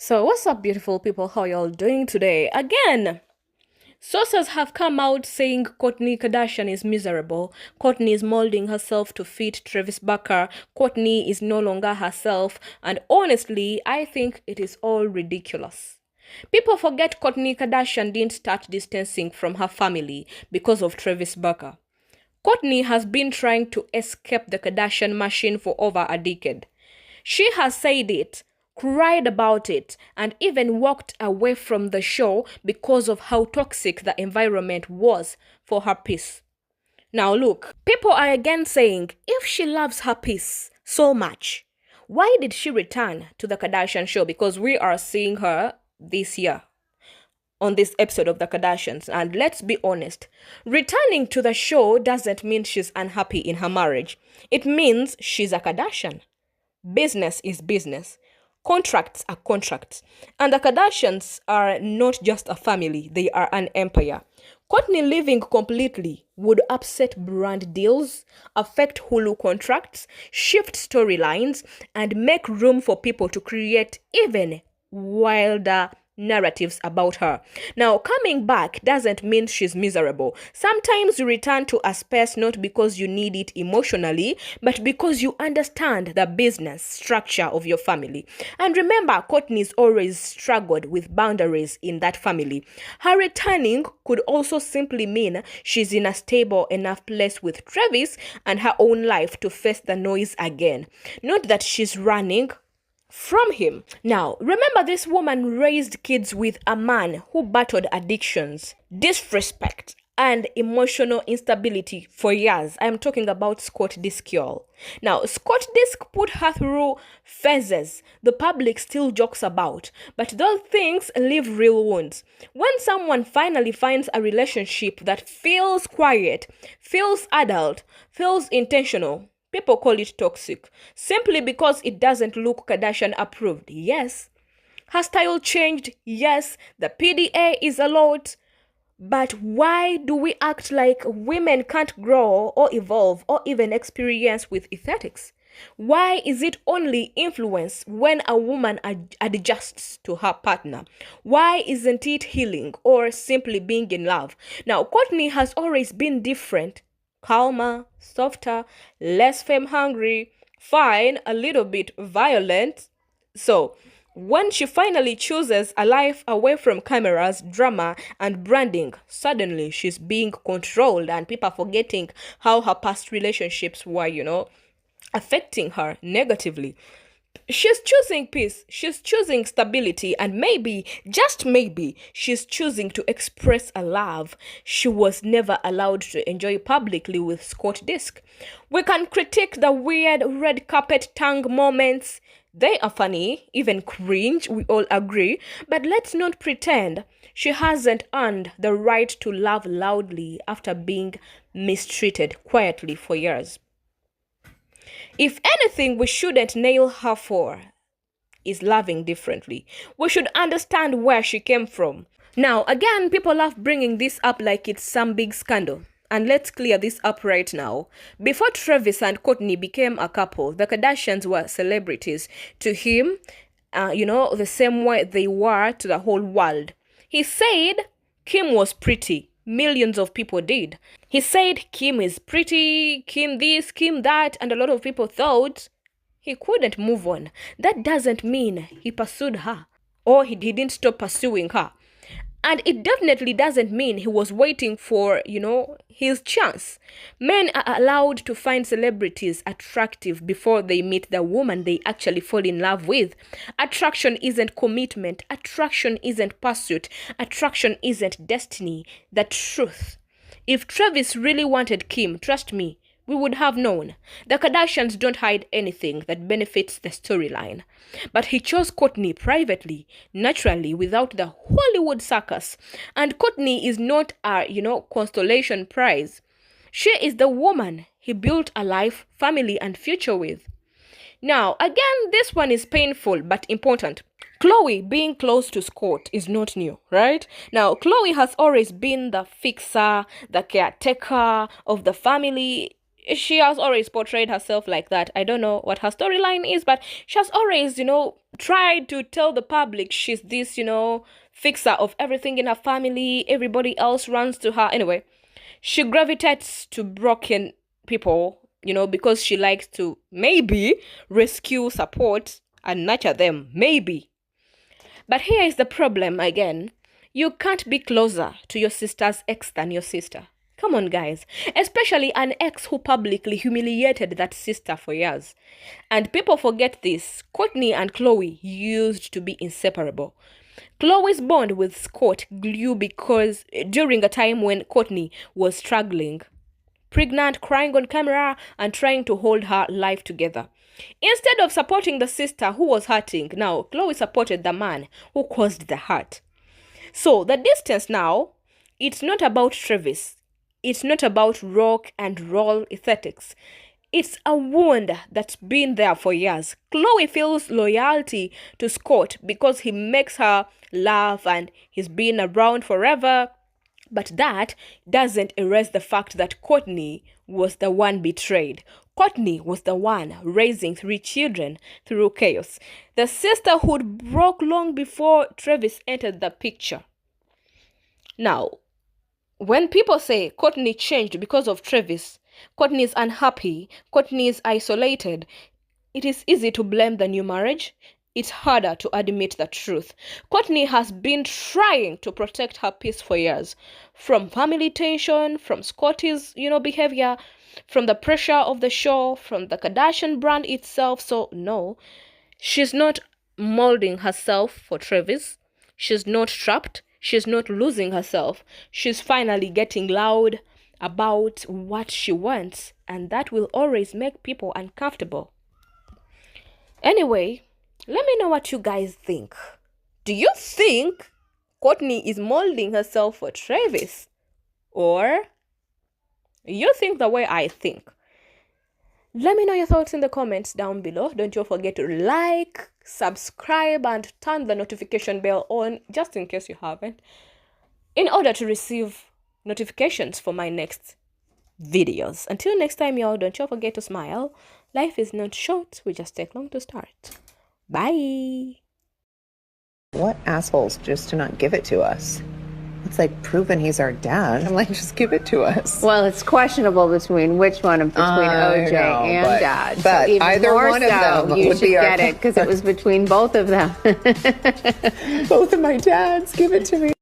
So, what's up, beautiful people? How y'all doing today? Again, sources have come out saying Kourtney Kardashian is miserable. Kourtney is molding herself to fit Travis Barker. Kourtney is no longer herself. And honestly, I think it is all ridiculous. People forget Kourtney Kardashian didn't start distancing from her family because of Travis Barker. Kourtney has been trying to escape the Kardashian machine for over a decade. She has said it, cried about it, and even walked away from the show because of how toxic the environment was for her peace. Now look, people are again saying, if she loves her peace so much, why did she return to the Kardashian show? Because we are seeing her this year on this episode of the Kardashians. And let's be honest, returning to the show doesn't mean she's unhappy in her marriage. It means she's a Kardashian. Business is business. Contracts are contracts. And the Kardashians are not just a family, they are an empire. Kourtney leaving completely would upset brand deals, affect Hulu contracts, shift storylines, and make room for people to create even wilder narratives about her. Now, coming back doesn't mean she's miserable. Sometimes you return to a space not because you need it emotionally, but because you understand the business structure of your family. And remember, Kourtney's always struggled with boundaries in that family. Her returning could also simply mean she's in a stable enough place with Travis and her own life to face the noise again. Not that she's running from him. Now, remember, this woman raised kids with a man who battled addictions, disrespect, and emotional instability for years. I'm talking about Scott Disick. Now, Scott Disick put her through phases the public still jokes about, but those things leave real wounds. When someone finally finds a relationship that feels quiet, feels adult, feels intentional, people call it toxic, simply because it doesn't look Kardashian approved. Yes. Her style changed. Yes. The PDA is a lot. But why do we act like women can't grow or evolve or even experience with aesthetics? Why is it only influence when a woman adjusts to her partner? Why isn't it healing or simply being in love? Now, Kourtney has always been different. Calmer, softer, less fame hungry, fine, a little bit violent. So, when she finally chooses a life away from cameras, drama, and branding, suddenly she's being controlled and people are forgetting how her past relationships were, affecting her negatively. She's choosing peace, she's choosing stability, and maybe, just maybe, she's choosing to express a love she was never allowed to enjoy publicly with Scott Disick. We can critique the weird red carpet tongue moments. They are funny, even cringe, we all agree, but let's not pretend she hasn't earned the right to love loudly after being mistreated quietly for years. If anything, we shouldn't nail her for is loving differently. We should understand where she came from. Now, again, people love bringing this up like it's some big scandal. And let's clear this up right now. Before Travis and Kourtney became a couple, the Kardashians were celebrities to him, the same way they were to the whole world. He said Kim was pretty. Millions of people did. He said Kim is pretty, Kim this, Kim that, and a lot of people thought he couldn't move on. That doesn't mean he pursued her or he didn't stop pursuing her. And it definitely doesn't mean he was waiting for, his chance. Men are allowed to find celebrities attractive before they meet the woman they actually fall in love with. Attraction isn't commitment. Attraction isn't pursuit. Attraction isn't destiny. The truth. If Travis really wanted Kim, trust me, we would have known. The Kardashians don't hide anything that benefits the storyline. But he chose Kourtney privately, naturally, without the Hollywood circus. And Kourtney is not a, consolation prize. She is the woman he built a life, family, and future with. Now, again, this one is painful but important. Khloe being close to Scott is not new, right? Now, Khloe has always been the fixer, the caretaker of the family. she has always portrayed herself like that. I don't know what her storyline is, but she has always, tried to tell the public she's this, fixer of everything in her family. Everybody else runs to her. Anyway, she gravitates to broken people, because she likes to maybe rescue, support, and nurture them. Maybe. But here is the problem again. You can't be closer to your sister's ex than your sister. Come on, guys. Especially an ex who publicly humiliated that sister for years. And people forget this. Kourtney and Khloe used to be inseparable. Khloe's bond with Scott grew because during a time when Kourtney was struggling, pregnant, crying on camera, and trying to hold her life together. Instead of supporting the sister who was hurting, now Khloe supported the man who caused the hurt. So the distance now, it's not about Travis. It's not about rock and roll aesthetics. It's a wound that's been there for years. Khloe feels loyalty to Scott because he makes her laugh and he's been around forever. But that doesn't erase the fact that Kourtney was the one betrayed. Kourtney was the one raising 3 children through chaos. The sisterhood broke long before Travis entered the picture. Now, when people say Kourtney changed because of Travis, Kourtney is unhappy, Kourtney is isolated, it is easy to blame the new marriage. It's harder to admit the truth. Kourtney has been trying to protect her peace for years. From family tension, from Scotty's, behavior, from the pressure of the show, from the Kardashian brand itself. So no, she's not molding herself for Travis. She's not trapped. She's not losing herself. She's finally getting loud about what she wants. And that will always make people uncomfortable. Anyway, let me know what you guys think. Do you think Kourtney is molding herself for Travis? Or you think the way I think? Let me know your thoughts in the comments down below. Don't you forget to like, subscribe, and turn the notification bell on just in case you haven't, in order to receive notifications for my next videos. Until next time, y'all, don't you forget to smile. Life is not short. We just take long to start. Bye. What assholes just to not give it to us? It's like proving he's our dad. I'm like, just give it to us. Well, it's questionable between which one between OJ and Dad. But so even either more one of them you would should be get it because it was between both of them. Both of my dads. Give it to me.